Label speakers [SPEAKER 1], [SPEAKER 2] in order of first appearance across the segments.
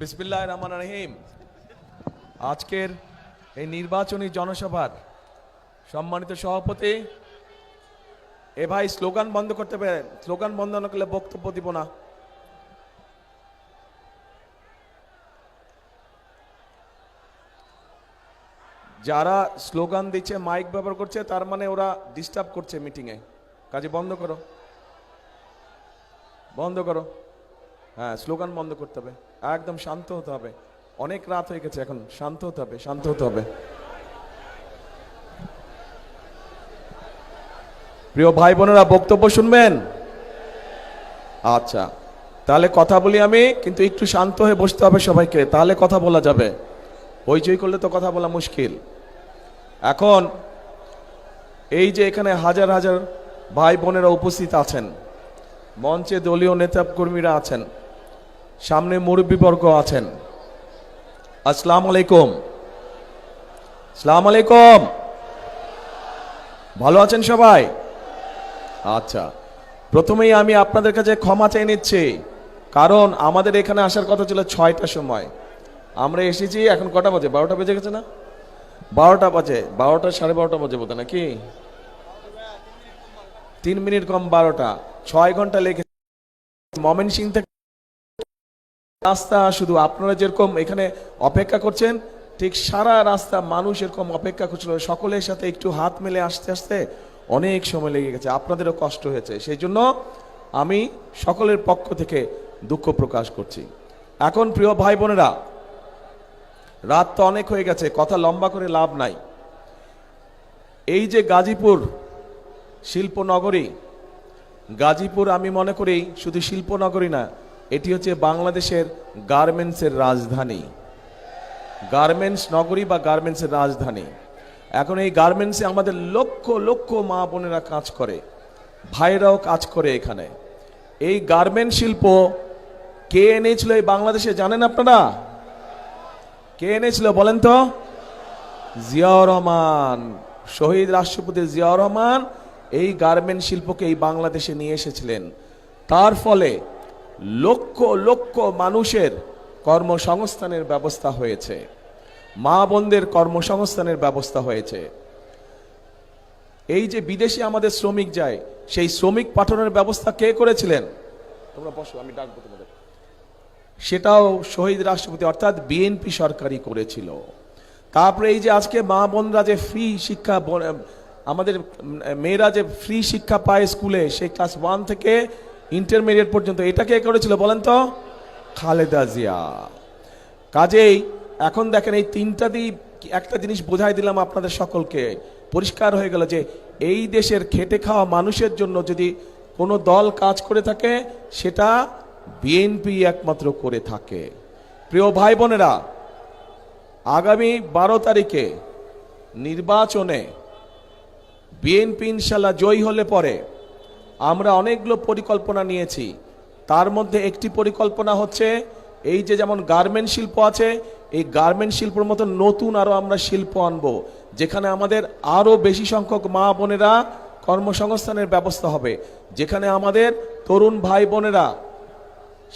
[SPEAKER 1] বিসমিল্লাহির রহমানির রহিম। আজকের এই নির্বাচনী জনসভার সম্মানিত সভাপতি, এ ভাই স্লোগান বন্ধ করতে হবে, স্লোগান বন্ধ না করলে বক্তব্য দিব না। যারা স্লোগান দিচ্ছে, মাইক ব্যবহার করছে, তার মানে ওরা ডিস্টার্ব করছে মিটিংয়ে। কাজে বন্ধ করো, বন্ধ করো। হ্যাঁ, স্লোগান বন্ধ করতে হবে, একদম শান্ত হতে হবে। অনেক রাত হয়ে গেছে, এখন শান্ত হতে হবে, শান্ত হতে হবে। প্রিয় ভাই বোনেরা, বক্তব্য শুনবেন? আচ্ছা, তাহলে কথা বলি আমি, কিন্তু একটু শান্ত হয়ে বসতে হবে সবাইকে, তাহলে কথা বলা যাবে। হইচই করলে তো কথা বলা মুশকিল। এখন এই যে এখানে হাজার হাজার ভাই বোনেরা উপস্থিত আছেন, মঞ্চে দলীয় নেতা কর্মীরা আছেন, সামনে মুরব্বীবর্গ আছেন। আসসালামু আলাইকুম। আসসালামু আলাইকুম। ভালো আছেন সবাই? আচ্ছা, প্রথমেই আমি আপনাদের কাছে ক্ষমা চেয়ে নিচ্ছি, কারণ আমাদের এখানে আসার কথা ছিল 6টার সময়। আমরা এসেছি এখন কটা বাজে? 12টা বেজে গেছে না? 12টা বাজে, 12টা 12:30 বাজে বোধ নাকি? 3 মিনিট কম 12টা, 6 ঘন্টা লেগে। ময়মনসিংহ থেকে রাস্তা, শুধু আপনারা যেরকম এখানে অপেক্ষা করছেন, ঠিক সারা রাস্তা মানুষ এরকম অপেক্ষা করছিল। সকলের সাথে একটু হাত মেলে আসতে আসতে অনেক সময় লেগে গেছে, আপনাদেরও কষ্ট হয়েছে। সেই জন্য আমি সকলের পক্ষ থেকে দুঃখ প্রকাশ করছি। এখন প্রিয় ভাই বোনেরা, রাত তো অনেক হয়ে গেছে, কথা লম্বা করে লাভ নাই। এই যে গাজীপুর শিল্পনগরী, গাজীপুর আমি মনে করি শুধু শিল্পনগরী না, এটি হচ্ছে বাংলাদেশের গার্মেন্টসের রাজধানী, গার্মেন্টস নগরী বা গার্মেন্টসের রাজধানী। এখন এই গার্মেন্টসে আমাদের লক্ষ লক্ষ মা বোনেরা কাজ করে, ভাইরাও কাজ করে এখানে। এই গার্মেন্ট শিল্প কে এনেছিল এই বাংলাদেশে জানেন আপনারা? কে এনেছিল বলেন তো? জিয়াউর রহমান, শহীদ রাষ্ট্রপতি জিয়াউর রহমান এই গার্মেন্ট শিল্পকে এই বাংলাদেশে নিয়ে এসেছিলেন। তার ফলে লক্ষ লক্ষ মানুষের কর্মসংস্থানের ব্যবস্থা হয়েছে, মা বোনদের কর্মসংস্থানের ব্যবস্থা হয়েছে। এই যে বিদেশে আমাদের শ্রমিক যায়, সেই শ্রমিক পাঠানোর ব্যবস্থা কে করেছিলেন? তোমরা বসো, আমি ডাকবো তোমাদের। সেটাও শহীদ রাষ্ট্রপতি অর্থাৎ বিএনপি সরকারই করেছিল। তারপরে এই যে আজকে মা বোনরা যে ফ্রি শিক্ষা, আমাদের মেয়েরা যে ফ্রি শিক্ষা পায় স্কুলে, সেই ক্লাস 1 থেকে ইন্টারমিডিয়েট পর্যন্ত, এটা কে করেছিল বলেন তো? খালেদা জিয়া। কাজেই এখন দেখেন, এই তিনটা দিয়ে একটা জিনিস বোঝাই দিলাম আপনাদের সকলকে, পরিষ্কার হয়ে গেল যে এই দেশের খেটে খাওয়া মানুষের জন্য যদি কোনো দল কাজ করে থাকে, সেটা বিএনপি একমাত্র করে থাকে। প্রিয় ভাই বোনেরা, আগামী 12 তারিখে নির্বাচনে বিএনপি ইনশাল্লাহ জয়ী হলে পরে আমরা অনেকগুলো পরিকল্পনা নিয়েছি। তার মধ্যে একটি পরিকল্পনা হচ্ছে, এই যে যেমন গার্মেন্ট শিল্প আছে, এই গার্মেন্ট শিল্পের মতো নতুন আরো আমরা শিল্প আনবো, যেখানে আমাদের আরো বেশি সংখ্যক মা বোনেরা কর্মসংস্থানের ব্যবস্থা হবে, যেখানে আমাদের তরুণ ভাই বোনেরা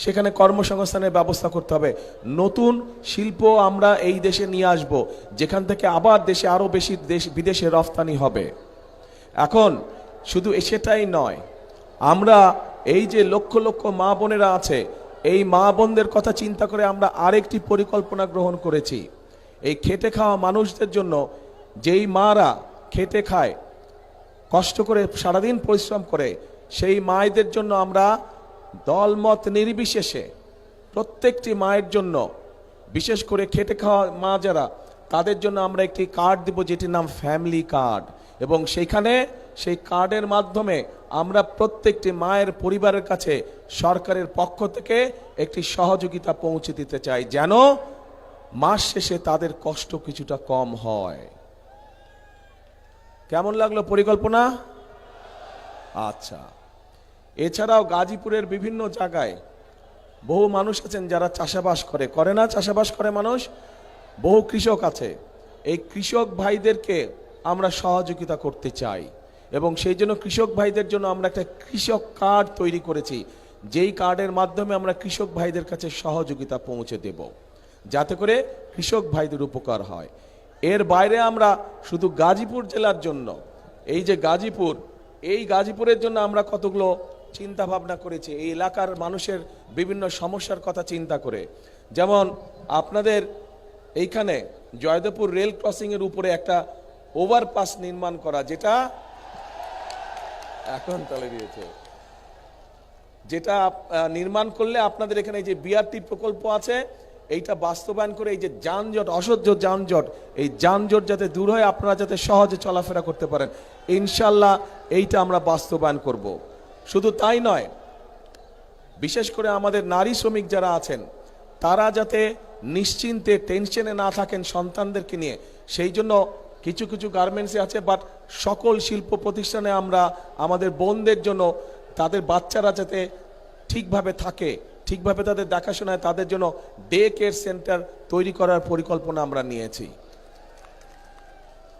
[SPEAKER 1] সেখানে কর্মসংস্থানের ব্যবস্থা করতে হবে। নতুন শিল্প আমরা এই দেশে নিয়ে আসব, যেখান থেকে আবার দেশে আরো বেশি বিদেশে রফতানি হবে। এখন শুধু সেটাই নয়, আমরা এই যে লক্ষ লক্ষ মা বোনেরা আছে, এই মা বোনদের কথা চিন্তা করে আমরা আরেকটি পরিকল্পনা গ্রহণ করেছি। এই খেটে খাওয়া মানুষদের জন্য, যেই মারা খেটে খায়, কষ্ট করে সারাদিন পরিশ্রম করে, সেই মায়েদের জন্য আমরা দলমত নির্বিশেষে প্রত্যেকটি মায়ের জন্য, বিশেষ করে খেটে খাওয়া মা যারা, তাদের জন্য আমরা একটি কার্ড দিব, যেটির নাম ফ্যামিলি কার্ড। এবং সেইখানে সেই কার্ডের মাধ্যমে আমরা প্রত্যেকটি মায়ের পরিবারের কাছে সরকারের পক্ষ থেকে একটি সহযোগিতা পৌঁছে দিতে চাই, যেন মাস শেষে তাদের কষ্ট কিছুটা কম হয়। কেমন লাগলো পরিকল্পনা? আচ্ছা, এছাড়াও গাজীপুরের বিভিন্ন জায়গায় বহু মানুষ আছেন যারা চাষাবাস করে না? চাষাবাস করে মানুষ, বহু কৃষক আছে। এই কৃষক ভাইদেরকে আমরা সহযোগিতা করতে চাই, এবং সেই জন্য কৃষক ভাইদের জন্য আমরা একটা কৃষক কার্ড তৈরি করেছি, যেই কার্ডের মাধ্যমে আমরা কৃষক ভাইদের কাছে সহযোগিতা পৌঁছে দেব, যাতে করে কৃষক ভাইদের উপকার হয়। এর বাইরে আমরা শুধু গাজীপুর জেলার জন্য, এই যে গাজীপুর, এই গাজীপুরের জন্য আমরা কতগুলো চিন্তা ভাবনা করেছি এই এলাকার মানুষের বিভিন্ন সমস্যার কথা চিন্তা করে। যেমন আপনাদের এইখানে জয়দেবপুর রেল ক্রসিং এর উপরে একটা ওভারপাস নির্মাণ করা, যেটা এখন তলে দিয়েছে, যেটা নির্মাণ করলে আপনাদের এখানে যে বিআরটি প্রকল্প আছে এইটা বাস্তবায়ন করে এই যে যানজট, অসহ্য যানজট, এই যানজট যাতে দূর হয়, আপনারা যাতে সহজে চলাফেরা করতে পারেন, ইনশাল্লাহ এইটা আমরা বাস্তবায়ন করব। শুধু তাই নয়, বিশেষ করে আমাদের নারী শ্রমিক যারা আছেন তারা যাতে নিশ্চিন্তে টেনশনে না থাকেন সন্তানদেরকে নিয়ে, সেই জন্য কিছু কিছু গার্মেন্টসে আছে, বাট সকল শিল্প প্রতিষ্ঠানে আমরা আমাদের বোনদের জন্য তাদের বাচ্চারা যাতে ঠিকভাবে থাকে, ঠিকভাবে তাদের দেখাশোনায়, তাদের জন্য ডে কেয়ার সেন্টার তৈরি করার পরিকল্পনা আমরা নিয়েছি।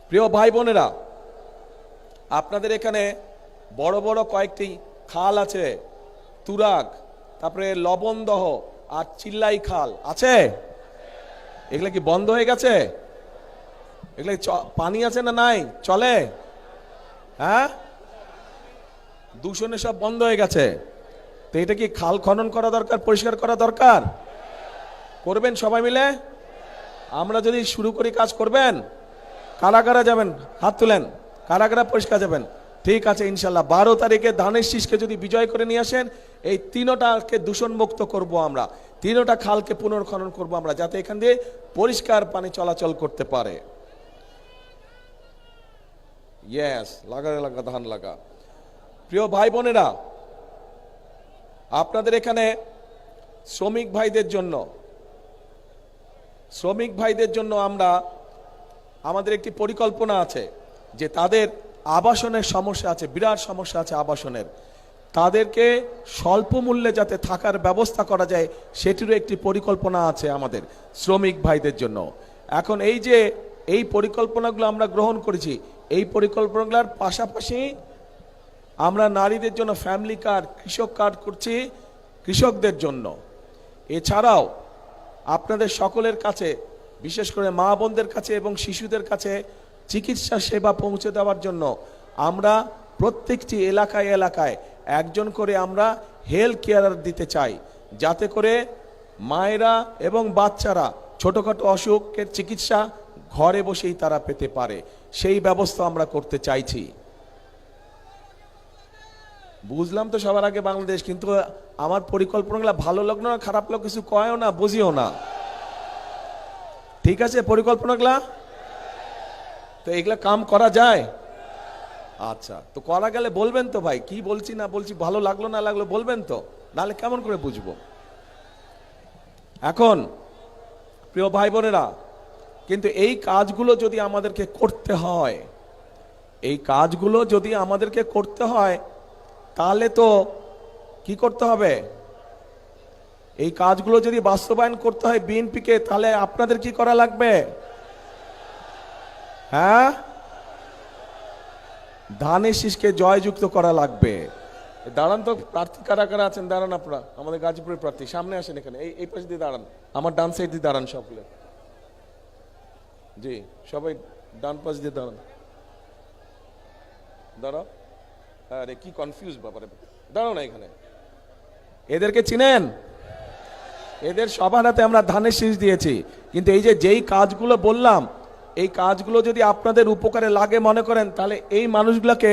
[SPEAKER 1] প্রিয় ভাই বোনেরা, আপনাদের এখানে বড় বড় কয়েকটি খাল আছে, তুরাগ, তারপরে লবণদহ আর চিল্লাই খাল আছে। এগুলা কি বন্ধ হয়ে গেছে? এগুলা পানি আছে না নাই? চলে? হ্যাঁ, দূষণে সব বন্ধ হয়ে গেছে। তো এটা কি খাল খনন করা দরকার, পরিষ্কার করা দরকার? করবেন সবাই মিলে? আমরা যদি শুরু করি কাজ করবেন? কারা কারা যাবেন হাত তুলেন, কারা কারা পরিষ্কার যাবেন? ঠিক আছে, ইনশাল্লাহ 12 তারিখে ধানের শীষকে যদি বিজয় করে নিয়ে আসেন, এই তিনোটাকে দূষণ মুক্ত করব আমরা, তিনোটা খালকে পুনর্খনন করব আমরা, যাতে এখান দিয়ে পরিষ্কার পানি চলাচল করতে পারে। ইয়েস, লাগা লাগা ধান লাগা। প্রিয় ভাই বোনেরা, আপনাদের এখানে শ্রমিক ভাইদের জন্য আমরা আমাদের একটি পরিকল্পনা আছে যে তাদের আবাসনের সমস্যা আছে, বিরাট সমস্যা আছে আবাসনের, তাদেরকে স্বল্প মূল্যে যাতে থাকার ব্যবস্থা করা যায় সেটিরও একটি পরিকল্পনা আছে আমাদের শ্রমিক ভাইদের জন্য। এখন এই যে এই পরিকল্পনাগুলো আমরা গ্রহণ করেছি, এই পরিকল্পনাগুলোর পাশাপাশি আমরা নারীদের জন্য ফ্যামিলি কার্ড, কৃষক কার্ড করছি কৃষকদের জন্য। এছাড়াও আপনাদের সকলের কাছে, বিশেষ করে মা বোনদের কাছে এবং শিশুদের কাছে চিকিৎসা সেবা পৌঁছে দেওয়ার জন্য আমরা প্রত্যেকটি এলাকায় এলাকায় একজন করে আমরা হেলথ কেয়ারার দিতে চাই, যাতে করে মায়েরা এবং বাচ্চারা ছোটখাটো অসুখের চিকিৎসা ঘরে বসেই তারা পেতে পারে, সেই ব্যবস্থা আমরা করতে চাইছি। বুঝলাম তো সবার আগে বাংলাদেশ, কিন্তু আমার পরিকল্পনাগুলো ভালো লাগলো না, খারাপ লাগলো, কিছু কয়ও না, বুঝিও না। ঠিক আছে পরিকল্পনাগুলা? তো এগুলা কাম করা যায়? আচ্ছা, তো করা গেলে বলবেন তো ভাই, কি বলছি না বলছি, ভালো লাগলো না লাগলো বলবেন তো, নাহলে কেমন করে বুঝবো? এখন প্রিয় ভাই বোনেরা, কিন্তু এই কাজগুলো যদি আমাদেরকে করতে হয়, এই কাজগুলো যদি আমাদেরকে করতে হয়, তাহলে তো কি করতে হবে? এই কাজগুলো যদি বাস্তবায়ন করতে হয় বিএনপিকে, তাহলে আপনাদের কি করা লাগবে? হ্যাঁ, ধানের শীষকে জয়যুক্ত করা লাগবে। দাঁড়ান তো, প্রার্থী কারা কারা আছেন দাঁড়ান, আপনারা আমাদের গাজীপুরের প্রার্থী সামনে আসেন, এখানে এই পাশে দিয়ে দাঁড়ান, আমার ডান সাইড দিয়ে দাঁড়ান সকলে। জি, সবাই ডান পাশ দিয়ে দাঁড়ান, দাঁড়াও। আরে কি কনফিউজ ব্যাপারে, দাঁড়াও না এখানে। এদেরকে চিনেন? এদের সবার হাতে আমরা ধানের শীষ দিয়েছি, কিন্তু এই যে যেই কাজগুলো বললাম, এই কাজগুলো যদি আপনাদের উপকারে লাগে মনে করেন, তাহলে এই মানুষগুলোকে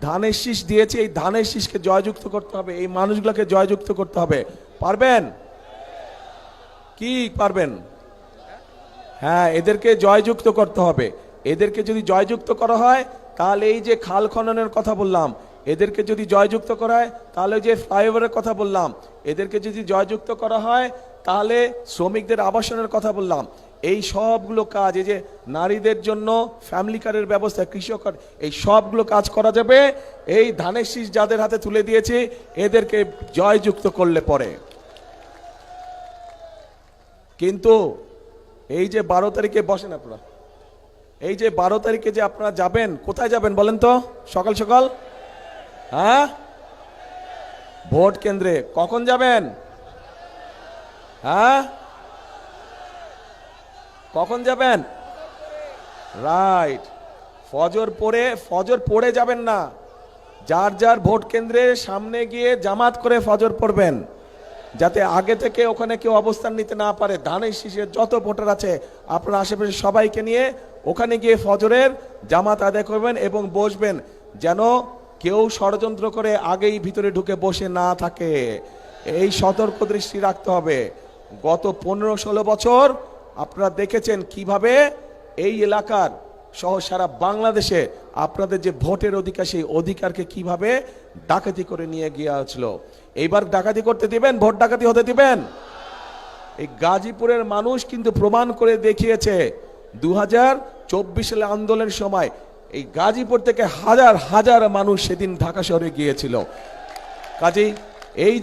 [SPEAKER 1] ধানের শীষ দিয়েছি, এই ধানের শীষকে জয়যুক্ত করতে হবে, এই মানুষগুলোকে জয়যুক্ত করতে হবে। পারবেন কি? পারবেন? হ্যাঁ, এদেরকে জয়যুক্ত করতে হবে। এদেরকে যদি জয়যুক্ত করা হয়, তাহলে এই যে খাল খননের কথা বললাম, এদেরকে যদি জয়যুক্ত করা হয়, তাহলে যে ফ্লাইওভারের কথা বললাম, এদেরকে যদি জয়যুক্ত করা হয়, তাহলে শ্রমিকদের আবাসনের কথা বললাম, এই সবগুলো কাজ, এই যে নারীদের জন্য ফ্যামিলি কার্ডের ব্যবস্থা, কৃষক কার্ড, এই সবগুলো কাজ করা যাবে এই ধানের শীষ যাদের হাতে তুলে দিয়েছে এদেরকে জয়যুক্ত করলে পরে। কিন্তু এই যে 12 তারিখে বসেন আপনারা, এই যে 12 তারিখে যে আপনারা যাবেন, কোথায় যাবেন বলেন তো? সকাল সকাল? হ্যাঁ, ভোট কেন্দ্রে কখন যাবেন? হ্যাঁ, কখন যাবেন? রাইট, ফজর পড়ে যাবেন না, যার যার ভোট কেন্দ্রের সামনে গিয়ে জামাত করে ফজর পড়বেন, যাতে আগে থেকে ওখানে কেউ অবস্থান নিতে না পারে। ধানের শীষের যত ভোটার আছে আপনার আশেপাশে সবাইকে নিয়ে ওখানে গিয়ে ফজরের জামাত আদায় করবেন এবং বসবেন, যেন কেউ ষড়যন্ত্র করে আগেই ভিতরে ঢুকে বসে না থাকে। এই সতর্ক দৃষ্টি রাখতে হবে। গত 15-16 বছর আপনারা দেখেছেন কিভাবে এই এলাকার সহ সারা বাংলাদেশে আপনাদের যে ভোটের অধিকার, সেই অধিকারকে কিভাবে ডাকাতি করে নিয়ে গিয়েছিল। এইবার ডাকাতি করতে দিবেন? ভোট ডাকাতি হতে দিবেন? এই গাজীপুরের মানুষ কিন্তু প্রমাণ করে দেখিয়েছে 2024 সালে আন্দোলনের সময় এই গাজীপুর থেকে হাজার হাজার মানুষ সেদিন ঢাকা শহরে গিয়েছিল। কাজেই এই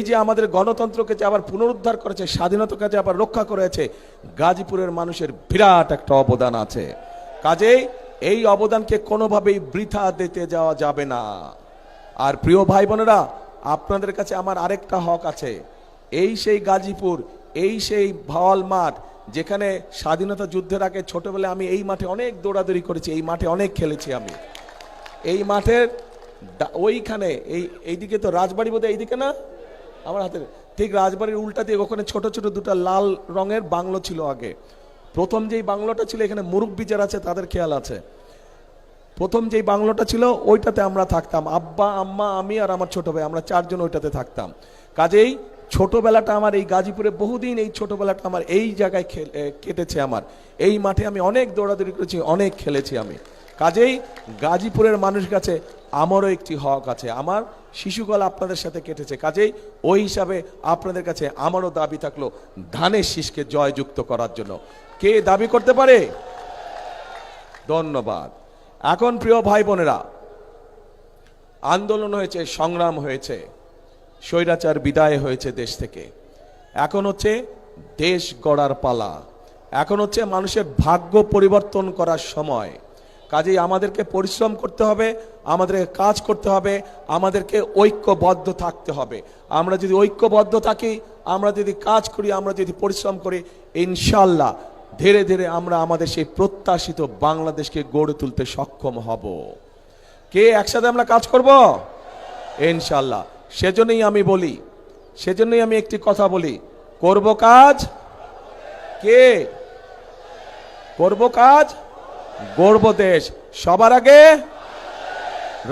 [SPEAKER 1] যে আমাদের গণতন্ত্রকে যে আবার পুনরুদ্ধার করেছে, স্বাধীনতাকে যে আবার রক্ষা করেছে, গাজীপুরের মানুষের বিরাট একটা অবদান আছে। কাজেই এই অবদানকে কোনোভাবেই বৃথা দিতে যাওয়া যাবে না। আর প্রিয় ভাই বোনেরা, আপনাদের কাছে আমার আরেকটা হক আছে। এই সেই গাজীপুর, এই সেই ভাওয়াল মাঠ, যেখানে স্বাধীনতা যুদ্ধের আগে ছোটবেলায় আমি এই মাঠে অনেক দৌড়াদৌড়ি করেছি, এই মাঠে অনেক খেলেছি আমি। এই মাঠের ওইখানে এইদিকে তো রাজবাড়ি, বোধহয় এইদিকে না, আমার হাতের ঠিক রাজবাড়ির উল্টা দিয়ে ওখানে ছোট ছোট দুটো লাল রঙের বাংলো ছিল আগে। প্রথম যেই বাংলোটা ছিল, এখানে মুরব্বি যারা আছে তাদের খেয়াল আছে, প্রথম যেই বাংলোটা ছিল ওইটাতে আমরা থাকতাম, আব্বা আম্মা আমি আর আমার ছোট ভাই, আমরা 4 জন ওইটাতে থাকতাম। কাজেই ছোটবেলাটা আমার এই গাজীপুরে, বহুদিন এই ছোটবেলাটা আমার এই জায়গায় কেটেছে। আমার এই মাঠে আমি অনেক দৌড়াদৌড়ি করেছি, অনেক খেলেছি আমি। কাজেই গাজীপুরের মানুষের কাছে আমারও একটি হক আছে। আমার শিশুকাল আপনাদের সাথে কেটেছে, কাজেই ওই হিসাবে আপনাদের কাছে আমারও দাবি থাকলো ধানের শীষকে জয়যুক্ত করার জন্য। কে দাবি করতে পারে? ধন্যবাদ। এখন প্রিয় ভাই বোনেরা, আন্দোলন হয়েছে, সংগ্রাম হয়েছে, স্বৈরাচার বিদায় হয়েছে দেশ থেকে। এখন হচ্ছে দেশ গড়ার পালা, এখন হচ্ছে মানুষের ভাগ্য পরিবর্তন করার সময়। কাজেই আমাদেরকে পরিশ্রম করতে হবে, আমাদেরকে কাজ করতে হবে, আমাদেরকে ঐক্যবদ্ধ থাকতে হবে। আমরা যদি ঐক্যবদ্ধ থাকি, আমরা যদি কাজ করি, আমরা যদি পরিশ্রম করি, ইনশাল্লাহ ধীরে ধীরে আমরা আমাদের সেই প্রত্যাশিত বাংলাদেশকে গড়ে তুলতে সক্ষম হব। কে একসাথে আমরা কাজ করব? ইনশাল্লাহ। সেজন্যই আমি বলি, সেজন্যই আমি একটি কথা বলি, করব কাজ, কে করব কাজ, গড়ব দেশ। সবার আগে,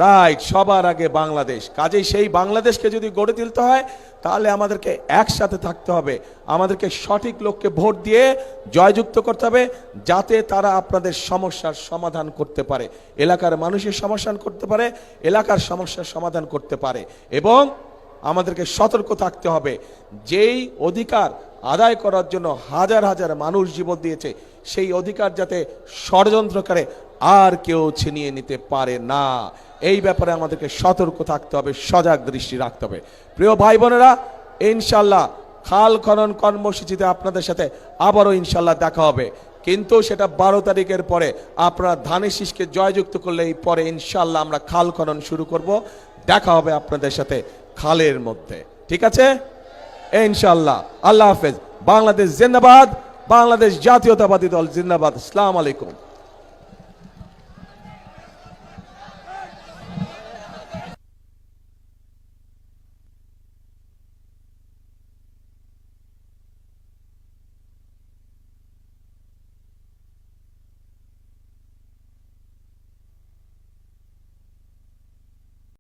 [SPEAKER 1] রাইট, সবার আগে বাংলাদেশ। কাজেই সেই বাংলাদেশকে যদি গড়ে তুলতে হয়, তাহলে আমাদেরকে একসাথে থাকতে হবে, আমাদেরকে সঠিক লোককে ভোট দিয়ে জয়যুক্ত করতে হবে, যাতে তারা আপনাদের সমস্যার সমাধান করতে পারে, এলাকার মানুষের সমস্যা করতে পারে, এলাকার সমস্যার সমাধান করতে পারে। এবং আমাদেরকে সতর্ক থাকতে হবে, যেই অধিকার আদায় করার জন্য হাজার হাজার মানুষ জীবন দিয়েছে, সেই অধিকার যাতে ষড়যন্ত্রকারে আর কেউ ছিনিয়ে নিতে পারে না। এই ব্যাপারে আমাদেরকে সতর্ক থাকতে হবে, সজাগ দৃষ্টি রাখতে হবে। প্রিয় ভাই বোনেরা, ইনশাল্লাহ খাল খনন কর্মসূচিতে আপনাদের সাথে আবারও ইনশাল্লাহ দেখা হবে, কিন্তু সেটা 12 তারিখের পরে। আপনারা ধানের শীষকে জয়যুক্ত করলে এই পরে ইনশাল্লাহ আমরা খাল খনন শুরু করব। দেখা হবে আপনাদের সাথে খালের মধ্যে, ঠিক আছে ইনশাল্লাহ। আল্লাহ হাফেজ। বাংলাদেশ জিন্দাবাদ, বাংলাদেশ জাতীয়তাবাদী দল জিন্দাবাদ। আসসালামু আলাইকুম।